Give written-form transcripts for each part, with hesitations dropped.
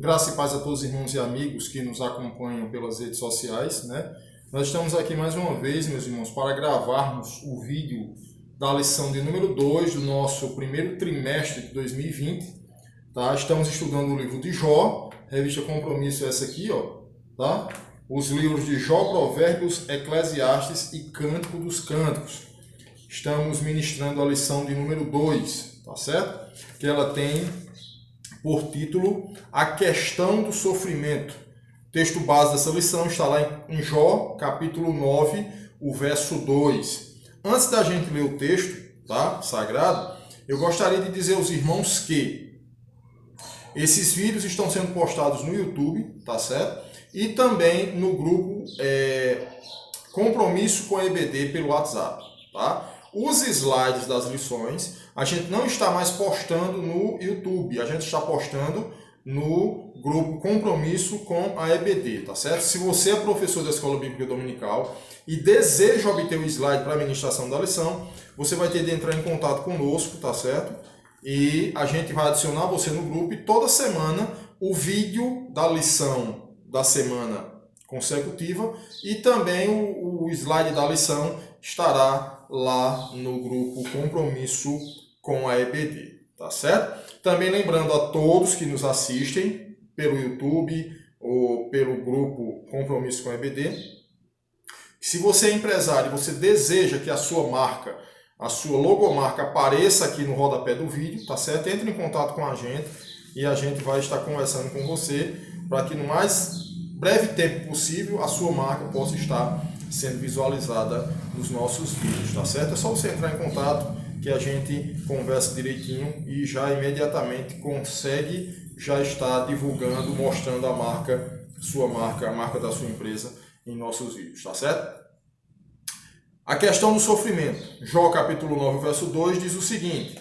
Graça e paz a todos os irmãos e amigos que nos acompanham pelas redes sociais, né? Nós estamos aqui mais uma vez, meus irmãos, para gravarmos o vídeo da lição de número 2 do nosso primeiro trimestre de 2020, tá? Estamos estudando o livro de Jó, revista Compromisso essa aqui, ó, tá? Os livros de Jó, Provérbios, Eclesiastes e Cântico dos Cânticos. Estamos ministrando a lição de número 2, tá certo? Que ela tem por título A Questão do Sofrimento. O texto base dessa lição está lá em Jó, capítulo 9, o verso 2. Antes da gente ler o texto, tá, sagrado, eu gostaria de dizer aos irmãos que esses vídeos estão sendo postados no YouTube, tá certo? E também no grupo Compromisso com a EBD pelo WhatsApp, tá? Os slides das lições a gente não está mais postando no YouTube, a gente está postando no grupo Compromisso com a EBD, tá certo? Se você é professor da Escola Bíblica Dominical e deseja obter o slide para a ministração da lição, você vai ter de entrar em contato conosco, tá certo? E a gente vai adicionar você no grupo e toda semana o vídeo da lição da semana consecutiva e também o slide da lição estará lá no grupo Compromisso com a EBD, tá certo? Também lembrando a todos que nos assistem pelo YouTube ou pelo grupo Compromisso com a EBD, se você é empresário e você deseja que a sua marca, a sua logomarca apareça aqui no rodapé do vídeo, tá certo? Entre em contato com a gente e a gente vai estar conversando com você para que no mais breve tempo possível a sua marca possa estar sendo visualizada nos nossos vídeos, tá certo? É só você entrar em contato que a gente conversa direitinho e já imediatamente consegue já estar divulgando, mostrando a marca, sua marca, a marca da sua empresa em nossos vídeos, tá certo? A questão do sofrimento. Jó capítulo 9, verso 2 diz o seguinte: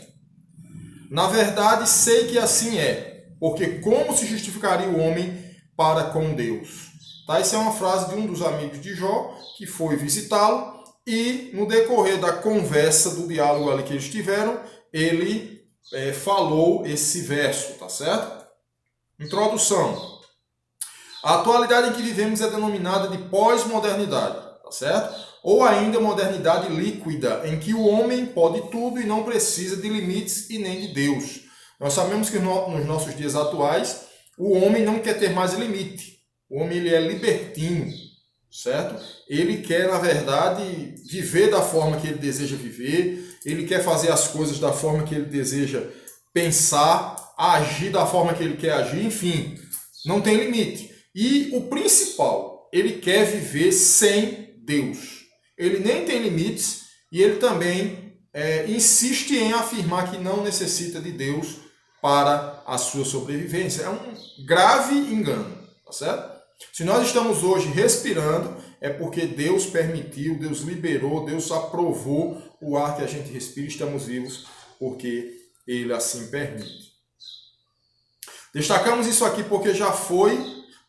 Na verdade sei que assim é, porque como se justificaria o homem para com Deus? Tá? Essa é uma frase de um dos amigos de Jó que foi visitá-lo e no decorrer da conversa, do diálogo ali que eles tiveram, ele falou esse verso, tá certo? Introdução. A atualidade em que vivemos é denominada de pós-modernidade, tá certo? Ou ainda modernidade líquida, em que o homem pode tudo e não precisa de limites e nem de Deus. Nós sabemos que nos nossos dias atuais, o homem não quer ter mais limite. O homem ele é libertino, certo? Ele quer, na verdade, viver da forma que ele deseja viver, ele quer fazer as coisas da forma que ele deseja pensar, agir da forma que ele quer agir, enfim, não tem limite. E o principal, ele quer viver sem Deus. Ele nem tem limites e ele também insiste em afirmar que não necessita de Deus para a sua sobrevivência. É um grave engano, tá certo? Se nós estamos hoje respirando, é porque Deus permitiu, Deus liberou, Deus aprovou o ar que a gente respira e estamos vivos porque Ele assim permite. Destacamos isso aqui porque Jó foi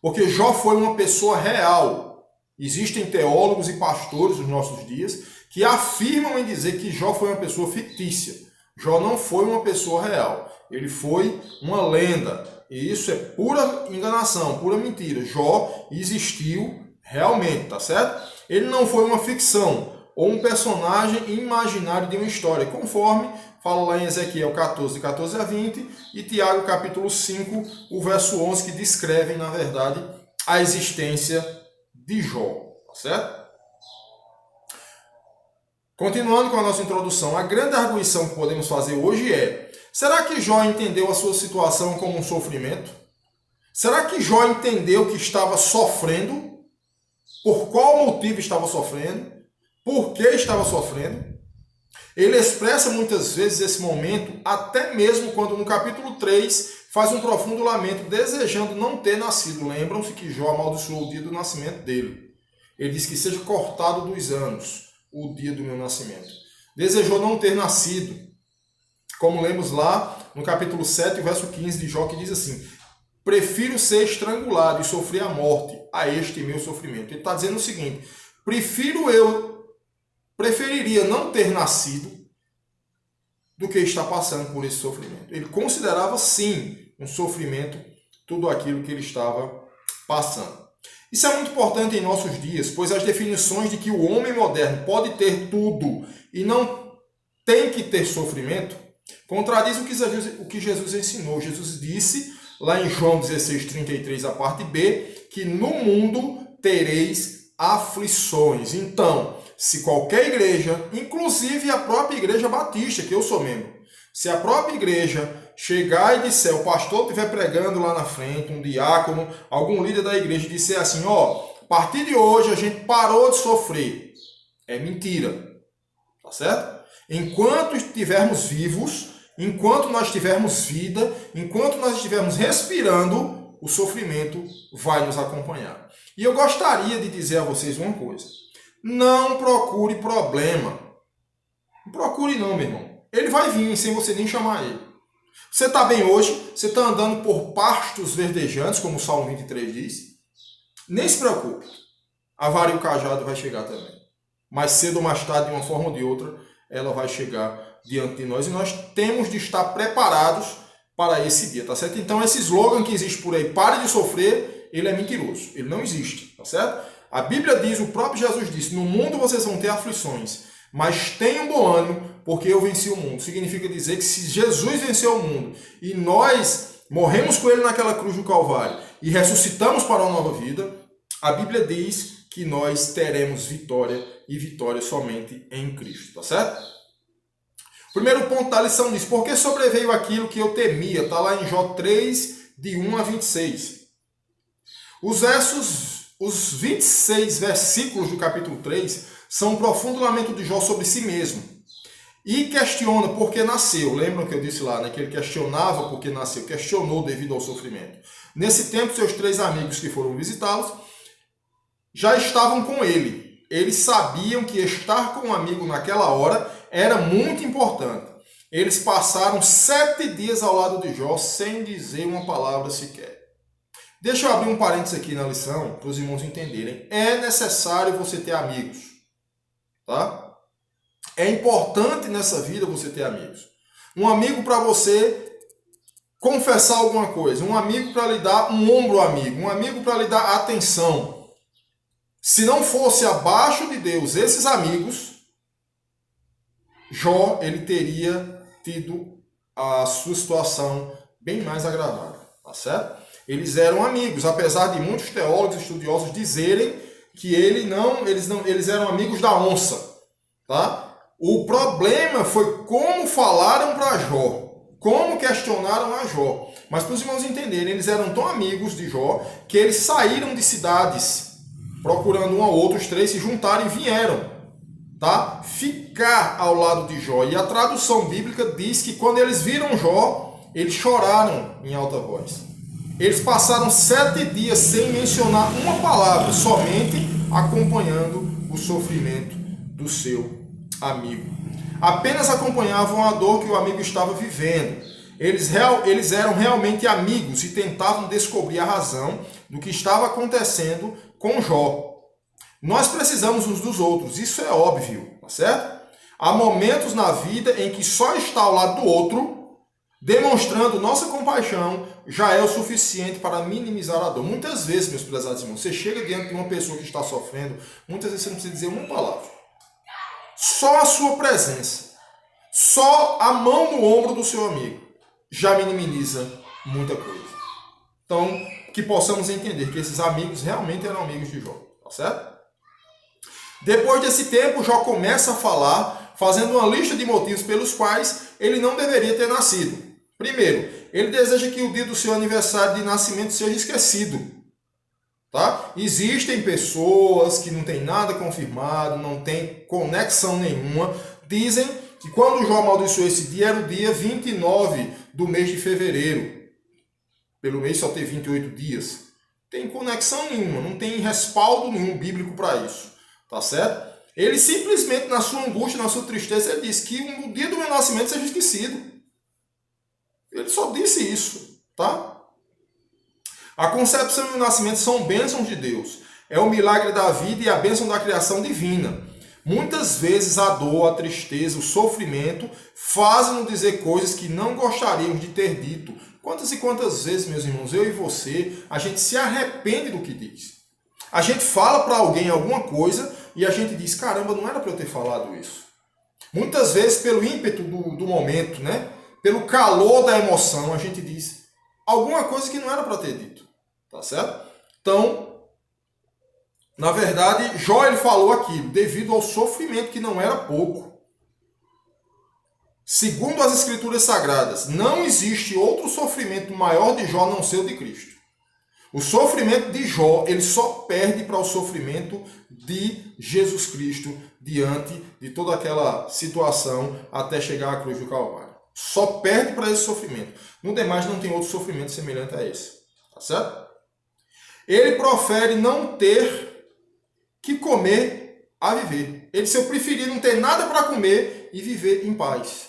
uma pessoa real. Existem teólogos e pastores nos nossos dias que afirmam em dizer que Jó foi uma pessoa fictícia. Jó não foi uma pessoa real. Ele foi uma lenda. E isso é pura enganação, pura mentira. Jó existiu realmente, tá certo? Ele não foi uma ficção ou um personagem imaginário de uma história, conforme fala lá em Ezequiel 14, 14 a 20 e Tiago capítulo 5, o verso 11, que descrevem, na verdade, a existência de Jó, tá certo? Continuando com a nossa introdução, a grande arguição que podemos fazer hoje é: será que Jó entendeu a sua situação como um sofrimento? Será que Jó entendeu que estava sofrendo? Por qual motivo estava sofrendo? Por que estava sofrendo? Ele expressa muitas vezes esse momento, até mesmo quando no capítulo 3 faz um profundo lamento, desejando não ter nascido. Lembram-se que Jó amaldiçoou o dia do nascimento dele. Ele diz que seja cortado dos anos o dia do meu nascimento. Desejou não ter nascido. Como lemos lá no capítulo 7, verso 15 de Jó, que diz assim: prefiro ser estrangulado e sofrer a morte a este meu sofrimento. Ele está dizendo o seguinte: preferiria não ter nascido do que estar passando por esse sofrimento. Ele considerava sim um sofrimento tudo aquilo que ele estava passando. Isso é muito importante em nossos dias, pois as definições de que o homem moderno pode ter tudo e não tem que ter sofrimento contradiz o que Jesus ensinou. Jesus disse, lá em João 16:33, a parte B, que no mundo tereis aflições. Então, se qualquer igreja, inclusive a própria igreja batista, que eu sou membro, se a própria igreja chegar e disser, o pastor estiver pregando lá na frente, um diácono, algum líder da igreja, disser assim, a partir de hoje a gente parou de sofrer. É mentira. Tá certo? Enquanto estivermos vivos, enquanto nós tivermos vida, enquanto nós estivermos respirando, o sofrimento vai nos acompanhar. E eu gostaria de dizer a vocês uma coisa. Não procure problema. Não procure não, meu irmão. Ele vai vir sem você nem chamar ele. Você está bem hoje, você está andando por pastos verdejantes, como o Salmo 23 diz. Nem se preocupe. A vara e o cajado vai chegar também. Mais cedo ou mais tarde, de uma forma ou de outra, ela vai chegar diante de nós. E nós temos de estar preparados para esse dia, tá certo? Então, esse slogan que existe por aí, pare de sofrer, ele é mentiroso. Ele não existe, tá certo? A Bíblia diz, o próprio Jesus disse, no mundo vocês vão ter aflições, mas tenham bom ânimo, porque eu venci o mundo. Significa dizer que se Jesus venceu o mundo e nós morremos com ele naquela cruz do Calvário e ressuscitamos para uma nova vida, a Bíblia diz que nós teremos vitória e vitória somente em Cristo, tá certo? O primeiro ponto da lição diz, porque sobreveio aquilo que eu temia, está lá em Jó 3, de 1 a 26. Os 26 versículos do capítulo 3 são um profundo lamento de Jó sobre si mesmo. E questiona por que nasceu. Lembram que eu disse lá, né, que ele questionava por que nasceu, questionou devido ao sofrimento. Nesse tempo, seus 3 amigos que foram visitá-los já estavam com ele. Eles sabiam que estar com um amigo naquela hora era muito importante. Eles passaram 7 dias ao lado de Jó sem dizer uma palavra sequer. Deixa eu abrir um parênteses aqui na lição para os irmãos entenderem. É necessário você ter amigos. Tá? É importante nessa vida você ter amigos. Um amigo para você confessar alguma coisa. Um amigo para lhe dar um ombro amigo. Um amigo para lhe dar atenção. Se não fosse abaixo de Deus esses amigos, Jó ele teria tido a sua situação bem mais agravada. Tá certo? Eles eram amigos, apesar de muitos teólogos e estudiosos dizerem que eles eram amigos da onça. Tá? O problema foi como falaram para Jó, como questionaram a Jó. Mas para os irmãos entenderem, eles eram tão amigos de Jó que eles saíram de cidades procurando um ao outro, os 3 se juntaram e vieram, tá? Ficar ao lado de Jó. E a tradução bíblica diz que quando eles viram Jó, eles choraram em alta voz. Eles passaram 7 dias sem mencionar uma palavra, somente acompanhando o sofrimento do seu amigo. Apenas acompanhavam a dor que o amigo estava vivendo. Eles eram realmente amigos e tentavam descobrir a razão do que estava acontecendo com Jó. Nós precisamos uns dos outros, isso é óbvio, tá certo? Há momentos na vida em que só estar ao lado do outro, demonstrando nossa compaixão, já é o suficiente para minimizar a dor. Muitas vezes, meus prezados irmãos, você chega diante de uma pessoa que está sofrendo, muitas vezes você não precisa dizer uma palavra. Só a sua presença, só a mão no ombro do seu amigo, já minimiza muita coisa. Então, que possamos entender que esses amigos realmente eram amigos de Jó, tá certo? Depois desse tempo, Jó começa a falar, fazendo uma lista de motivos pelos quais ele não deveria ter nascido. Primeiro, ele deseja que o dia do seu aniversário de nascimento seja esquecido. Tá? Existem pessoas que não têm nada confirmado, não têm conexão nenhuma, dizem que quando Jó amaldiçoou esse dia, era o dia 29 do mês de fevereiro. Pelo mês só ter 28 dias. Não tem conexão nenhuma, não tem respaldo nenhum bíblico para isso. Tá certo? Ele simplesmente, na sua angústia, na sua tristeza, ele disse que o dia do meu nascimento seja esquecido. Ele só disse isso. Tá? A concepção e o nascimento são bênçãos de Deus. É o milagre da vida e a bênção da criação divina. Muitas vezes a dor, a tristeza, o sofrimento fazem-nos dizer coisas que não gostaríamos de ter dito, Quantas e quantas vezes, meus irmãos, eu e você, a gente se arrepende do que diz. A gente fala para alguém alguma coisa e a gente diz, caramba, não era para eu ter falado isso. Muitas vezes, pelo ímpeto do momento, né? Pelo calor da emoção, a gente diz alguma coisa que não era para ter dito. Tá certo? Então, na verdade, Jó ele falou aquilo devido ao sofrimento que não era pouco. Segundo as Escrituras Sagradas, não existe outro sofrimento maior de Jó a não ser o de Cristo. O sofrimento de Jó, ele só perde para o sofrimento de Jesus Cristo diante de toda aquela situação até chegar à cruz do Calvário. Só perde para esse sofrimento. No demais não tem outro sofrimento semelhante a esse. Tá certo? Ele profere não ter que comer a viver. Ele, se eu preferir não ter nada para comer e viver em paz.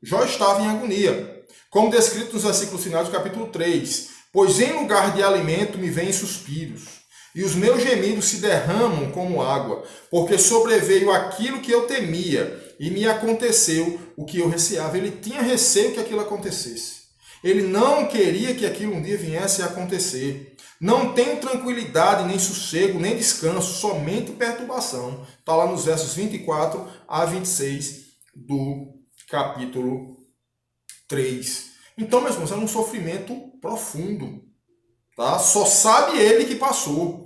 Jó estava em agonia, como descrito nos versículos finais do capítulo 3. Pois em lugar de alimento me vêm suspiros, e os meus gemidos se derramam como água, porque sobreveio aquilo que eu temia, e me aconteceu o que eu receava. Ele tinha receio que aquilo acontecesse. Ele não queria que aquilo um dia viesse a acontecer. Não tenho tranquilidade, nem sossego, nem descanso, somente perturbação. Está lá nos versos 24 a 26 do capítulo 3. Então, meus irmãos, é um sofrimento profundo. Tá? Só sabe ele que passou.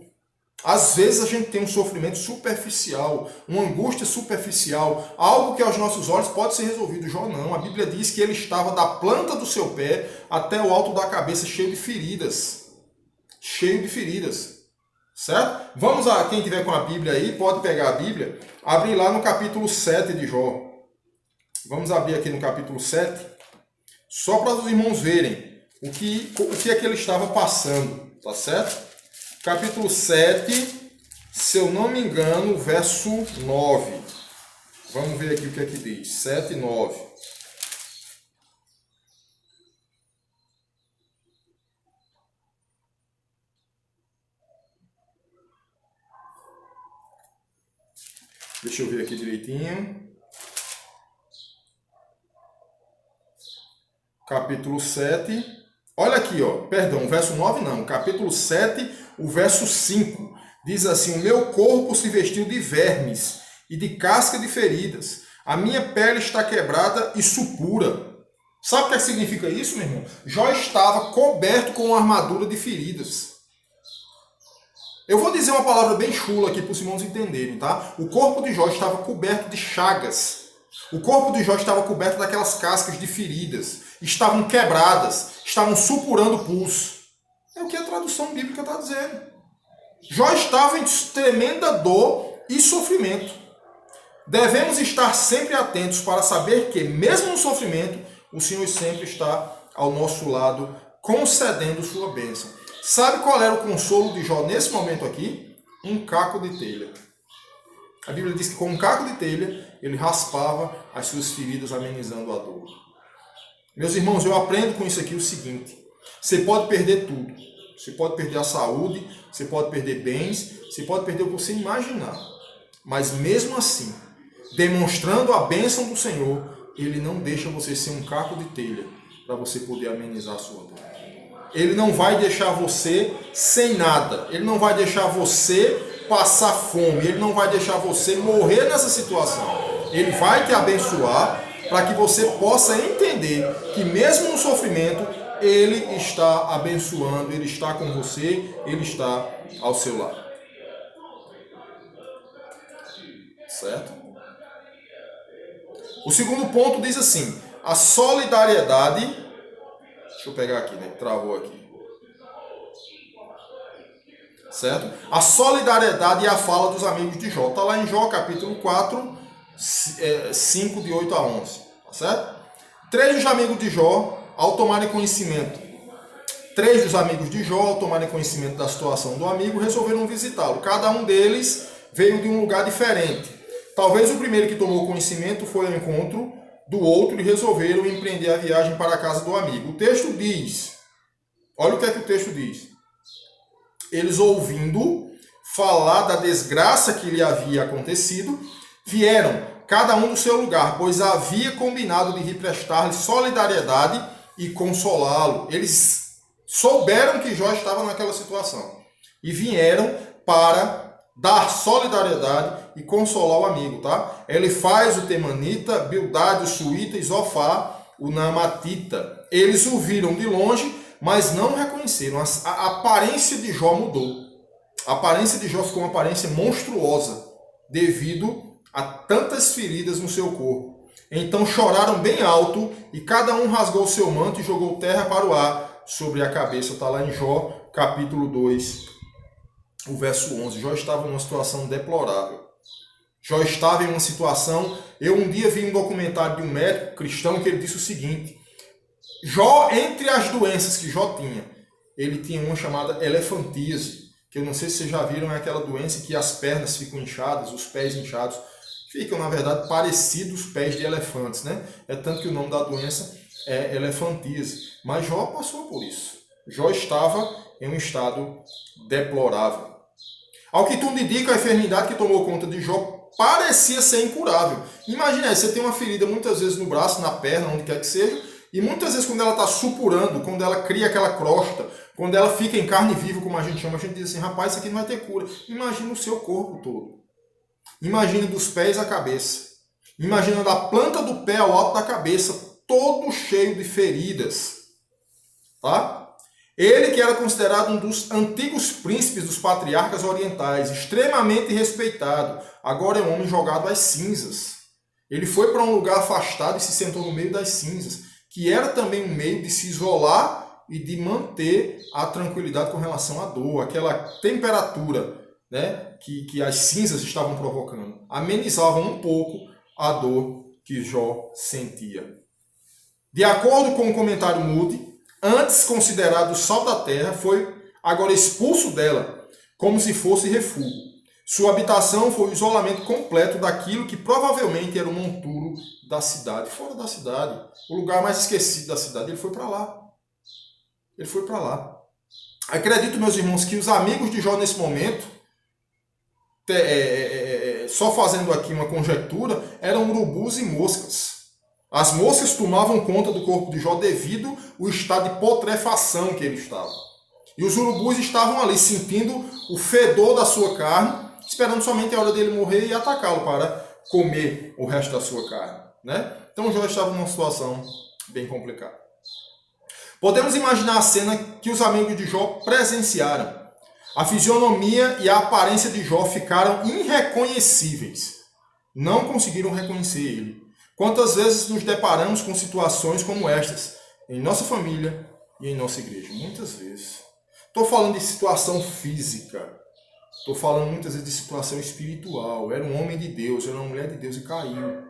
Às vezes a gente tem um sofrimento superficial, uma angústia superficial, algo que aos nossos olhos pode ser resolvido. Jó não. A Bíblia diz que ele estava da planta do seu pé até o alto da cabeça cheio de feridas. Cheio de feridas. Certo? Vamos a quem tiver com a Bíblia aí, pode pegar a Bíblia, abrir lá no capítulo 7 de Jó. Vamos abrir aqui no capítulo 7, só para os irmãos verem o que é que ele estava passando, tá certo? Capítulo 7, se eu não me engano, verso 9. Vamos ver aqui o que é que diz. 7 e 9. Deixa eu ver aqui direitinho. Capítulo 7. Olha aqui, ó. Perdão, verso 9 não. Capítulo 7, o verso 5. Diz assim: o meu corpo se vestiu de vermes e de casca de feridas. A minha pele está quebrada e supura. Sabe o que significa isso, meu irmão? Jó estava coberto com uma armadura de feridas. Eu vou dizer uma palavra bem chula aqui para os irmãos entenderem, tá? O corpo de Jó estava coberto de chagas. O corpo de Jó estava coberto daquelas cascas de feridas. Estavam quebradas, estavam supurando pus. É o que a tradução bíblica está dizendo. Jó estava em tremenda dor e sofrimento. Devemos estar sempre atentos para saber que, mesmo no sofrimento, o Senhor sempre está ao nosso lado, concedendo sua bênção. Sabe qual era o consolo de Jó nesse momento aqui? Um caco de telha. A Bíblia diz que com um caco de telha, ele raspava as suas feridas, amenizando a dor. Meus irmãos, eu aprendo com isso aqui o seguinte: você pode perder tudo. Você pode perder a saúde, você pode perder bens, você pode perder o que você imaginar. Mas mesmo assim, demonstrando a bênção do Senhor, Ele não deixa você ser um caco de telha para você poder amenizar a sua dor. Ele não vai deixar você sem nada. Ele não vai deixar você passar fome. Ele não vai deixar você morrer nessa situação. Ele vai te abençoar para que você possa entender que mesmo no sofrimento, Ele está abençoando, Ele está com você, Ele está ao seu lado. Certo? O segundo ponto diz assim: a solidariedade. Deixa eu pegar aqui, né? Travou aqui. Certo? A solidariedade e a fala dos amigos de Jó. Está lá em Jó, capítulo 4, 5, de 8 a 11. Tá certo? Três dos amigos de Jó, ao tomarem conhecimento da situação do amigo, resolveram visitá-lo. Cada um deles veio de um lugar diferente. Talvez o primeiro que tomou conhecimento foi ao encontro do outro e resolveram empreender a viagem para a casa do amigo. O texto diz, olha o que é que o texto diz. Eles, ouvindo falar da desgraça que lhe havia acontecido, vieram, cada um do seu lugar, pois havia combinado de represtar-lhe solidariedade e consolá-lo. Eles souberam que Jó estava naquela situação e vieram para dar solidariedade e consolar o amigo, tá? Elifaz, o temanita, Bildade, o suíta e Zofar, o naamatita. Eles o viram de longe, mas não reconheceram. A aparência de Jó mudou. A aparência de Jó ficou uma aparência monstruosa devido a tantas feridas no seu corpo. Então choraram bem alto e cada um rasgou seu manto e jogou terra para o ar sobre a cabeça. Está lá em Jó, capítulo 2, o verso 11. Jó estava numa situação deplorável. Jó estava em uma situação... Eu um dia vi um documentário de um médico cristão que ele disse o seguinte: Jó, entre as doenças que Jó tinha, ele tinha uma chamada elefantíase, que eu não sei se vocês já viram, é aquela doença que as pernas ficam inchadas, os pés inchados, ficam, na verdade, parecidos pés de elefantes, né? É tanto que o nome da doença é elefantíase. Mas Jó passou por isso. Jó estava em um estado deplorável. Ao que tudo indica, a enfermidade que tomou conta de Jó parecia ser incurável. Imagina aí, você tem uma ferida muitas vezes no braço, na perna, onde quer que seja, e muitas vezes quando ela está supurando, quando ela cria aquela crosta, quando ela fica em carne viva, como a gente chama, a gente diz assim, rapaz, isso aqui não vai ter cura. Imagina o seu corpo todo. Imagina dos pés à cabeça. Imagina da planta do pé ao alto da cabeça, todo cheio de feridas. Tá? Ele que era considerado um dos antigos príncipes dos patriarcas orientais, extremamente respeitado, agora é um homem jogado às cinzas. Ele foi para um lugar afastado e se sentou no meio das cinzas, que era também um meio de se isolar e de manter a tranquilidade com relação à dor, aquela temperatura, né, que as cinzas estavam provocando. Amenizavam um pouco a dor que Jó sentia. De acordo com o comentário Moody, antes considerado o sal da terra, foi agora expulso dela, como se fosse refúgio. Sua habitação foi o isolamento completo daquilo que provavelmente era o monturo da cidade. Fora da cidade, o lugar mais esquecido da cidade, ele foi para lá. Ele foi para lá. Acredito, meus irmãos, que os amigos de Jó nesse momento, só fazendo aqui uma conjectura, eram urubus e moscas. As moscas tomavam conta do corpo de Jó devido ao estado de putrefação que ele estava. E os urubus estavam ali sentindo o fedor da sua carne, esperando somente a hora dele morrer e atacá-lo para comer o resto da sua carne, né? Então Jó estava numa situação bem complicada. Podemos imaginar a cena que os amigos de Jó presenciaram. A fisionomia e a aparência de Jó ficaram irreconhecíveis. Não conseguiram reconhecer ele. Quantas vezes nos deparamos com situações como estas em nossa família e em nossa igreja? Muitas vezes. Estou falando de situação física. Estou falando muitas vezes de situação espiritual. Era um homem de Deus, era uma mulher de Deus e caiu.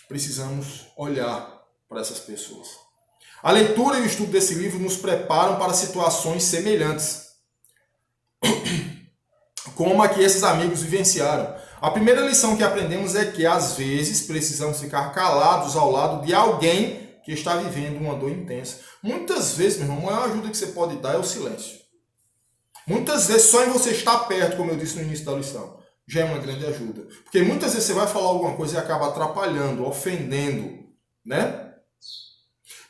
Precisamos olhar para essas pessoas. A leitura e o estudo desse livro nos preparam para situações semelhantes, como a que esses amigos vivenciaram. A primeira lição que aprendemos é que, às vezes, precisamos ficar calados ao lado de alguém que está vivendo uma dor intensa. Muitas vezes, meu irmão, a maior ajuda que você pode dar é o silêncio. Muitas vezes, só em você estar perto, como eu disse no início da lição, já é uma grande ajuda. Porque muitas vezes você vai falar alguma coisa e acaba atrapalhando, ofendendo, né?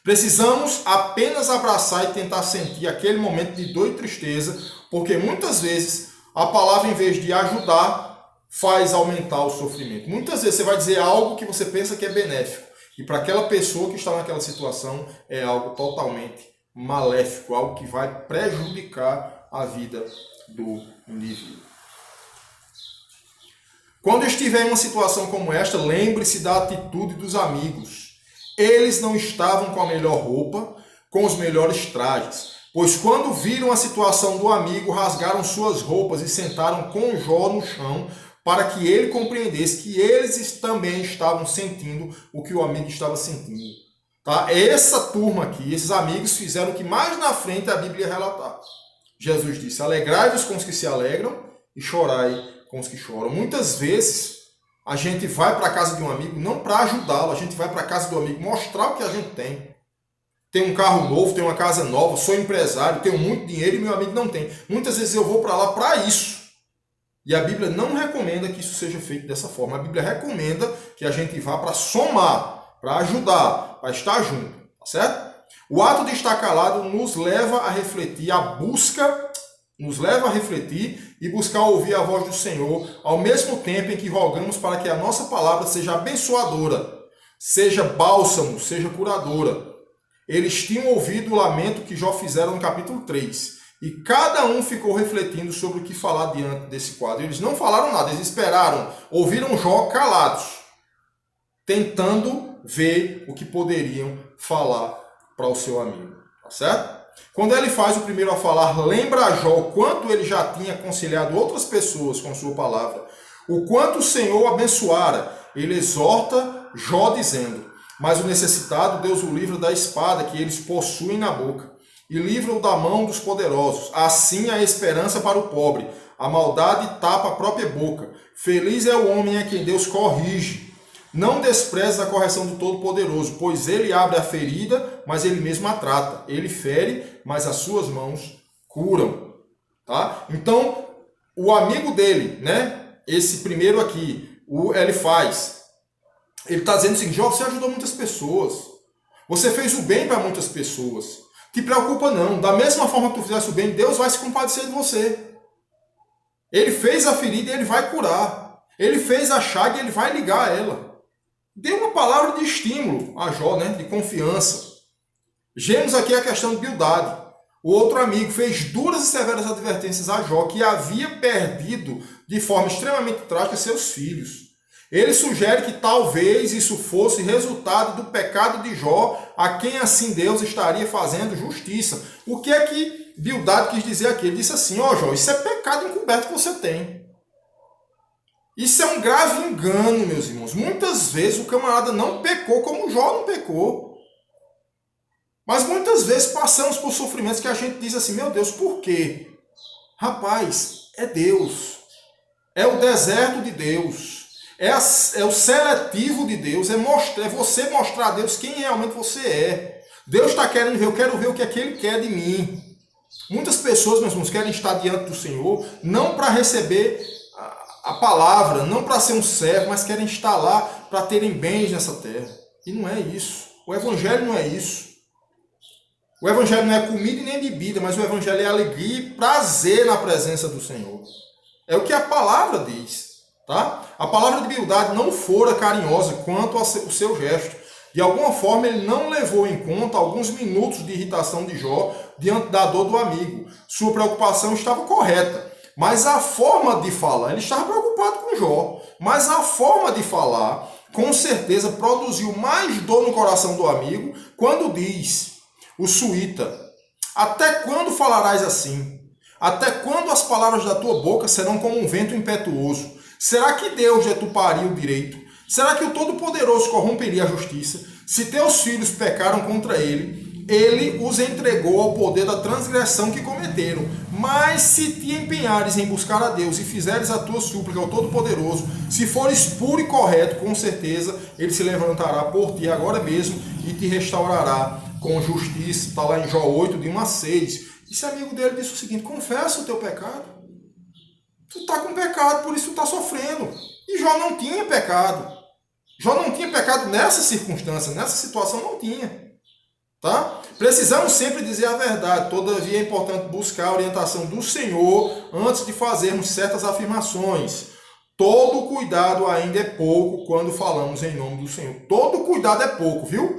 Precisamos apenas abraçar e tentar sentir aquele momento de dor e tristeza, porque muitas vezes a palavra, em vez de ajudar, faz aumentar o sofrimento. Muitas vezes você vai dizer algo que você pensa que é benéfico, e para aquela pessoa que está naquela situação é algo totalmente maléfico, algo que vai prejudicar a vida do indivíduo. Quando estiver em uma situação como esta, lembre-se da atitude dos amigos. Eles não estavam com a melhor roupa, com os melhores trajes, pois quando viram a situação do amigo, rasgaram suas roupas e sentaram com Jó no chão, para que ele compreendesse que eles também estavam sentindo o que o amigo estava sentindo. Tá? Essa turma aqui, esses amigos, fizeram o que mais na frente a Bíblia relatar. Jesus disse: alegrai-vos com os que se alegram e chorai com os que choram. Muitas vezes a gente vai para a casa de um amigo não para ajudá-lo, a gente vai para a casa do amigo mostrar o que a gente tem. Tem um carro novo, tem uma casa nova, sou empresário, tenho muito dinheiro e meu amigo não tem. Muitas vezes eu vou para lá para isso. E a Bíblia não recomenda que isso seja feito dessa forma. A Bíblia recomenda que a gente vá para somar, para ajudar, para estar junto. Tá certo? O ato de estar calado nos leva a refletir, nos leva a refletir e buscar ouvir a voz do Senhor, ao mesmo tempo em que rogamos para que a nossa palavra seja abençoadora, seja bálsamo, seja curadora. Eles tinham ouvido o lamento que Jó fizeram no capítulo 3. E cada um ficou refletindo sobre o que falar diante desse quadro. Eles não falaram nada, eles esperaram, ouviram Jó calados, tentando ver o que poderiam falar para o seu amigo. Tá certo? Quando ele faz o primeiro a falar, lembra a Jó o quanto ele já tinha aconselhado outras pessoas com sua palavra, o quanto o Senhor o abençoara. Ele exorta Jó dizendo: mas o necessitado Deus o livra da espada que eles possuem na boca, e livra-o da mão dos poderosos. Assim a esperança para o pobre, a maldade tapa a própria boca. Feliz é o homem a quem Deus corrige. Não despreze a correção do Todo-Poderoso, pois ele abre a ferida, mas ele mesmo a trata. Ele fere, mas as suas mãos curam. Tá? Então, o amigo dele, né? Esse primeiro aqui, o Elifaz, ele está dizendo assim: Jó, você ajudou muitas pessoas. Você fez o bem para muitas pessoas. Te preocupa não. Da mesma forma que tu fizesse o bem, Deus vai se compadecer de você. Ele fez a ferida e ele vai curar. Ele fez a chaga e ele vai ligar ela. Dê uma palavra de estímulo a Jó, né? De confiança. Vemos aqui a questão de Bildade. O outro amigo fez duras e severas advertências a Jó, que havia perdido de forma extremamente trágica seus filhos. Ele sugere que talvez isso fosse resultado do pecado de Jó, a quem assim Deus estaria fazendo justiça. O que é que Bildade quis dizer aqui? Ele disse assim: ó Jó, isso é pecado encoberto que você tem. Isso é um grave engano, meus irmãos. Muitas vezes o camarada não pecou como Jó não pecou. Mas muitas vezes passamos por sofrimentos que a gente diz assim: meu Deus, por quê? Rapaz, é Deus. É o deserto de Deus. É o seletivo de Deus. É você mostrar a Deus quem realmente você é. Deus está querendo ver, eu quero ver o que é que Ele quer de mim. Muitas pessoas, meus irmãos, querem estar diante do Senhor, não para receber a palavra, não para ser um servo, mas querem estar lá para terem bens nessa terra. E não é isso. O Evangelho não é isso. O Evangelho não é comida e nem bebida, mas o Evangelho é alegria e prazer na presença do Senhor. É o que a palavra diz. Tá? A palavra de Bildade não fora carinhosa quanto ao seu gesto. De alguma forma, ele não levou em conta alguns minutos de irritação de Jó diante da dor do amigo. Sua preocupação estava correta. Mas a forma de falar, ele estava preocupado com Jó, mas a forma de falar, com certeza, produziu mais dor no coração do amigo quando diz, o suíta: até quando falarás assim? Até quando as palavras da tua boca serão como um vento impetuoso? Será que Deus deturparia o direito? Será que o Todo-Poderoso corromperia a justiça? Se teus filhos pecaram contra ele, ele os entregou ao poder da transgressão que cometeram. Mas se te empenhares em buscar a Deus e fizeres a tua súplica ao Todo-Poderoso, se fores puro e correto, com certeza ele se levantará por ti agora mesmo e te restaurará com justiça. Está lá em Jó 8, de 1 a 6. Esse amigo dele disse o seguinte: confessa o teu pecado. Tu está com pecado, por isso tu está sofrendo. E Jó não tinha pecado. Jó não tinha pecado nessa circunstância, nessa situação não tinha. Tá? Precisamos sempre dizer a verdade, todavia é importante buscar a orientação do Senhor antes de fazermos certas afirmações. Todo cuidado ainda é pouco quando falamos em nome do Senhor. Todo cuidado é pouco, viu?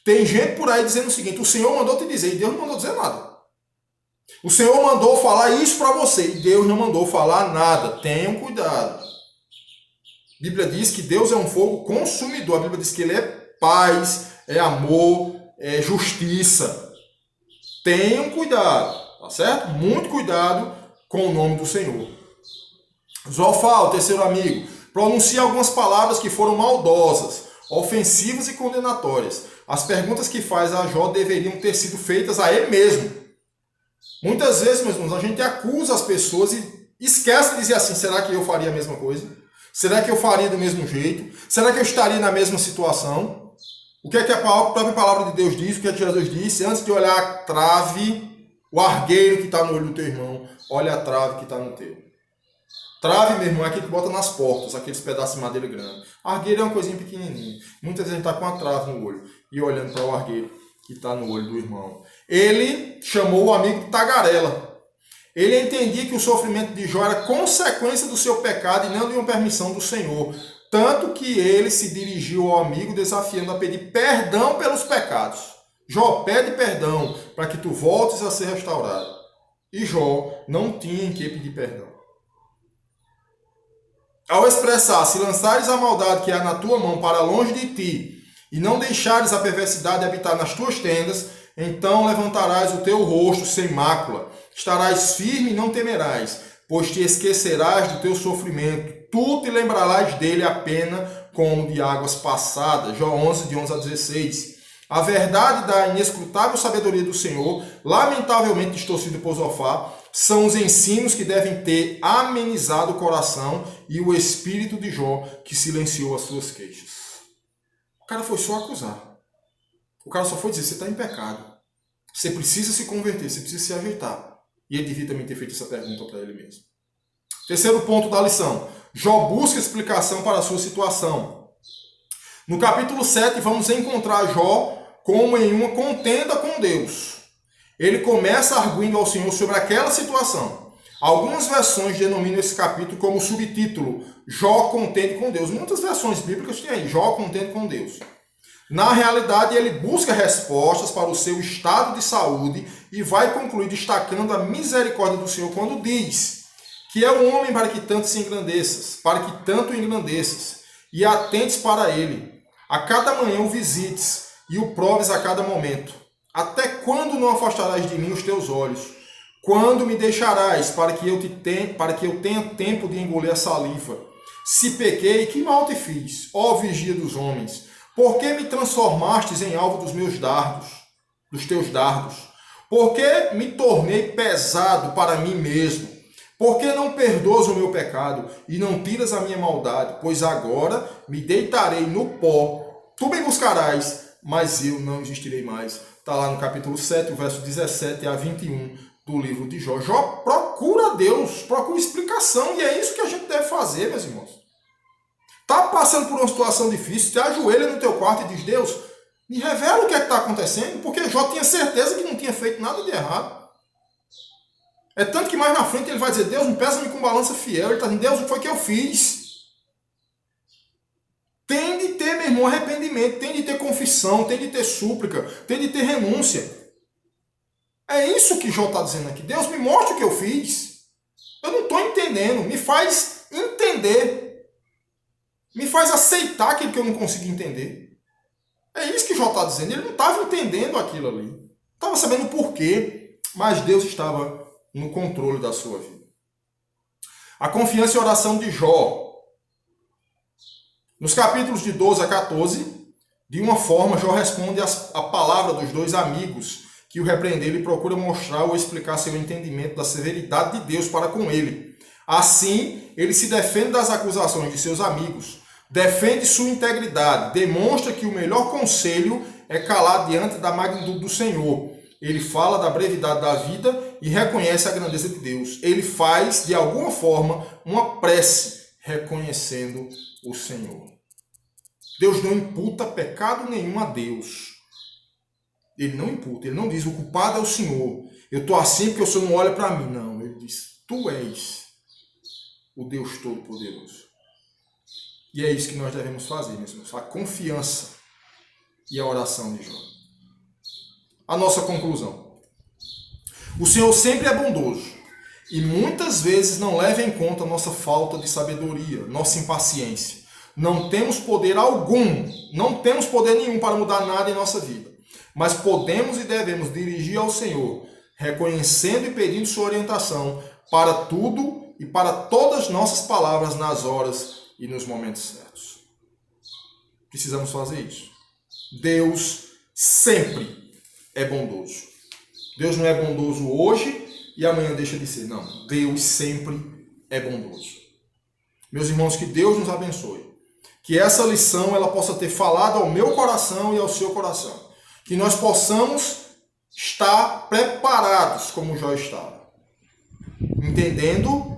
Tem gente por aí dizendo o seguinte: o Senhor mandou te dizer, e Deus não mandou dizer nada. O Senhor mandou falar isso para você, e Deus não mandou falar nada. Tenham cuidado. A Bíblia diz que Deus é um fogo consumidor. A Bíblia diz que Ele é paz, é amor, é justiça. Tenham cuidado, tá certo? Muito cuidado com o nome do Senhor. Zofar, o terceiro amigo, pronuncia algumas palavras que foram maldosas, ofensivas e condenatórias. As perguntas que faz a Jó deveriam ter sido feitas a ele mesmo. Muitas vezes, meus irmãos, a gente acusa as pessoas e esquece de dizer assim: será que eu faria a mesma coisa? Será que eu faria do mesmo jeito? Será que eu estaria na mesma situação? O que é que a própria palavra de Deus diz? O que é que Jesus disse? Antes de olhar a trave, o argueiro que está no olho do teu irmão, olha a trave que está no teu. Trave, meu irmão, é aquele que bota nas portas, aqueles pedaços de madeira grande. Argueiro é uma coisinha pequenininha. Muitas vezes a gente está com a trave no olho e olhando para o argueiro que está no olho do irmão. Ele chamou o amigo de tagarela. Ele entendia que o sofrimento de Jó era consequência do seu pecado e não de uma permissão do Senhor. Tanto que ele se dirigiu ao amigo desafiando a pedir perdão pelos pecados. Jó, pede perdão para que tu voltes a ser restaurado. E Jó não tinha em que pedir perdão. Ao expressar, se lançares a maldade que há na tua mão para longe de ti, e não deixares a perversidade habitar nas tuas tendas, então levantarás o teu rosto sem mácula, estarás firme e não temerás, pois te esquecerás do teu sofrimento, tu te lembrarás dele apenas como de águas passadas. Jó 11, de 11 a 16. A verdade da inescrutável sabedoria do Senhor, lamentavelmente distorcida por Zofar, são os ensinos que devem ter amenizado o coração e o espírito de Jó, que silenciou as suas queixas. O cara foi só acusar. O cara só foi dizer, você está em pecado. Você precisa se converter, você precisa se ajeitar. E ele devia também ter feito essa pergunta para ele mesmo. Terceiro ponto da lição. Jó busca explicação para a sua situação. No capítulo 7, vamos encontrar Jó como em uma contenda com Deus. Ele começa arguindo ao Senhor sobre aquela situação. Algumas versões denominam esse capítulo como subtítulo Jó contende com Deus. Muitas versões bíblicas têm aí, Jó contende com Deus. Na realidade, ele busca respostas para o seu estado de saúde e vai concluir destacando a misericórdia do Senhor quando diz que é o homem para que tanto se engrandeças, para que tanto o engrandeças, e atentes para ele. A cada manhã o visites e o proves a cada momento. Até quando não afastarás de mim os teus olhos? Quando me deixarás para que eu tenha tempo de engolir a saliva? Se pequei, que mal te fiz, ó vigia dos homens? Por que me transformastes em alvo dos meus dardos, dos teus dardos? Por que me tornei pesado para mim mesmo? Por que não perdoas o meu pecado e não tiras a minha maldade? Pois agora me deitarei no pó. Tu me buscarás, mas eu não existirei mais. Está lá no capítulo 7, o verso 17 a 21 do livro de Jó. Jó procura Deus, procura explicação, e é isso que a gente deve fazer, meus irmãos. Está passando por uma situação difícil, te ajoelha no teu quarto e diz, Deus, me revela o que é que está acontecendo, porque Jó tinha certeza que não tinha feito nada de errado. É tanto que mais na frente ele vai dizer, Deus, me pesa-me com balança fiel. Ele está dizendo, Deus, o que foi que eu fiz? Tem de ter, meu irmão, arrependimento, tem de ter confissão, tem de ter súplica, tem de ter renúncia. É isso que Jó está dizendo aqui. Deus, me mostra o que eu fiz. Eu não estou entendendo. Me faz entender. Me faz aceitar aquilo que eu não consigo entender. É isso que Jó está dizendo. Ele não estava entendendo aquilo ali. Não estava sabendo o porquê, mas Deus estava no controle da sua vida. A confiança e a oração de Jó. Nos capítulos de 12 a 14, de uma forma, Jó responde a palavra dos dois amigos que o repreenderam e procura mostrar ou explicar seu entendimento da severidade de Deus para com ele. Assim, ele se defende das acusações de seus amigos, defende sua integridade, demonstra que o melhor conselho é calar diante da magnitude do Senhor. Ele fala da brevidade da vida e reconhece a grandeza de Deus. Ele faz, de alguma forma, uma prece reconhecendo o Senhor. Deus não imputa pecado nenhum a Deus. Ele não imputa, ele não diz, o culpado é o Senhor. Eu estou assim porque o Senhor não olha para mim. Não, ele diz, tu és o Deus Todo-Poderoso. E é isso que nós devemos fazer, meus irmãos. A confiança e a oração de Jó. A nossa conclusão. O Senhor sempre é bondoso e muitas vezes não leva em conta a nossa falta de sabedoria, nossa impaciência. Não temos poder algum, não temos poder nenhum para mudar nada em nossa vida. Mas podemos e devemos dirigir ao Senhor, reconhecendo e pedindo sua orientação para tudo e para todas as nossas palavras nas horas e nos momentos certos. Precisamos fazer isso. Deus sempre é bondoso. Deus não é bondoso hoje e amanhã deixa de ser. Não, Deus sempre é bondoso. Meus irmãos, que Deus nos abençoe. Que essa lição ela possa ter falado ao meu coração e ao seu coração. Que nós possamos estar preparados como Jó estava. Entendendo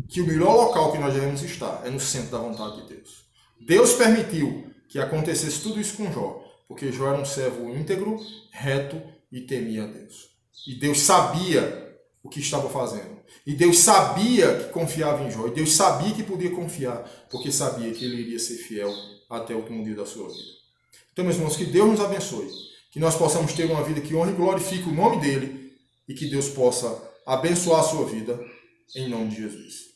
que o melhor local que nós devemos estar é no centro da vontade de Deus. Deus permitiu que acontecesse tudo isso com Jó, Porque Jó era um servo íntegro, reto e temia a Deus. E Deus sabia o que estava fazendo. E Deus sabia que confiava em Jó. E Deus sabia que podia confiar, porque sabia que ele iria ser fiel até o último dia da sua vida. Então, meus irmãos, que Deus nos abençoe. Que nós possamos ter uma vida que honre e glorifique o nome dele. E que Deus possa abençoar a sua vida, em nome de Jesus.